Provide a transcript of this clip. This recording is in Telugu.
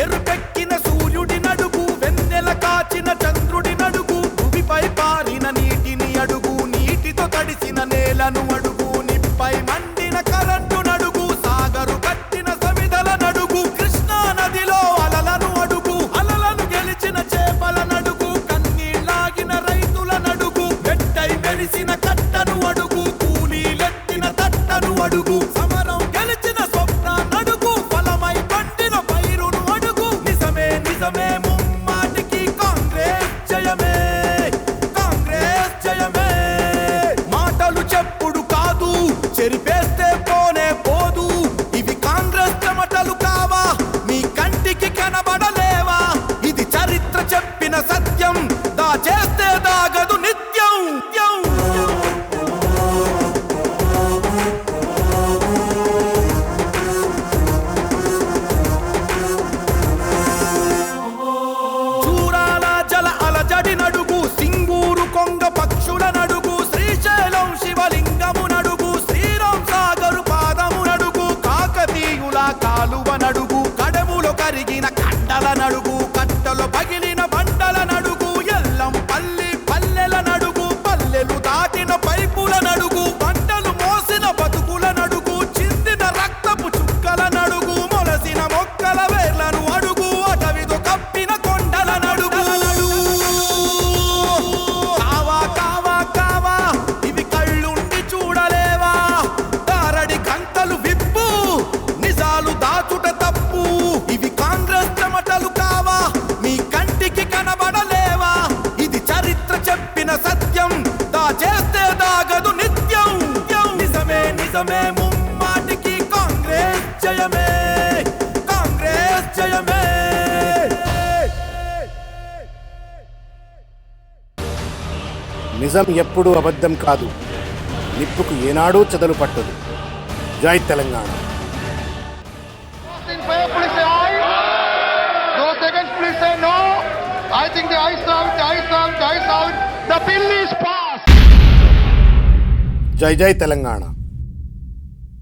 ఎరుపెక్కిన సూర్యుడి నడుగు, వెన్నెల కాచిన చంద్రుడి నడుగు, భూమిపై పారిన నీటిని అడుగు, నీటితో తడిసిన నేలను అడుగు, నిప్పై మండిన కరెంటు నడుగు, సాగరు కట్టిన సమిధల నడుగు, కృష్ణా నదిలో అలలను అడుగు, అలలను గెలిచిన చేపల నడుగు, కన్నీళ్ళాగిన రైతుల నడుగు, వెట్టై మెరిసిన కట్టను అడుగు, కూలీలెట్టిన తట్టను అడుగు, సమరం గెలిచిన స్వప్న నడుగు, ఫలమై పండిన పైరును అడుగు. నిజమే నిజమే ముమ్మాటికి కాంగ్రెస్ జయమే, కాంగ్రెస్ జయమే. మాటలు చెప్పుడు కాదు, చెరిపేస్తే పోనే పోదు. ఇవి కాంగ్రెస్ చెమటలు కావా, మీ కంటికి కనబడలేవా? ఇది చరిత్ర చెప్పిన సత్యం, దాచేస్తే దాగదు నిత్యం. చూరాల జల అలజడి నడుగు, సింగూరు కొంగ పక్షుల నడుగు, శ్రీశైలం శివలింగము నడుగు, శ్రీరామ్ సాగరు పాదము నడుగు, కాకతీయుల కాలువ నడుగు, కడములో కరిగిన కండల నడుగు, కట్టలో పగిలిన బండల నడుగు, ఎల్లం పల్లి పల్లెల నడుగు, పల్లెలు దాటిన పైపుల నడుగు, పంటలు మోసిన బతుకుల నడుగు, చిందిన రక్తపు చుక్కల నడుగు, మొలసిన మొక్కల వేర్లను అడుగు, అటవితో కప్పిన కొండల నడుగు. కావా కావా కావా, ఇవి కళ్ళుండి చూడలేవా? దారడి కంతలు విప్పు, నిజాలు దాచుట తప్పు. ఇవి కాంగ్రెస్ చెమటలు కావా, మీ కంటికి కనబడలేవా? ఇది చరిత్ర చెప్పిన సత్యం, దాచేస్తే దాగదు నిత్యం. నిజమే నిజమే ముమ్మాటికి కాంగ్రెస్ జయమే, కాంగ్రెస్ జయమే. నిజం ఎప్పుడూ అబద్ధం కాదు, నిప్పుకు ఏనాడూ చెదలు పట్టదు. జై Telangana. In favor, please say aye. No seconds, please say no. I think the ayes have it, the ayes have it, the ayes have it. The bill is passed. జై జై తెలంగాణ.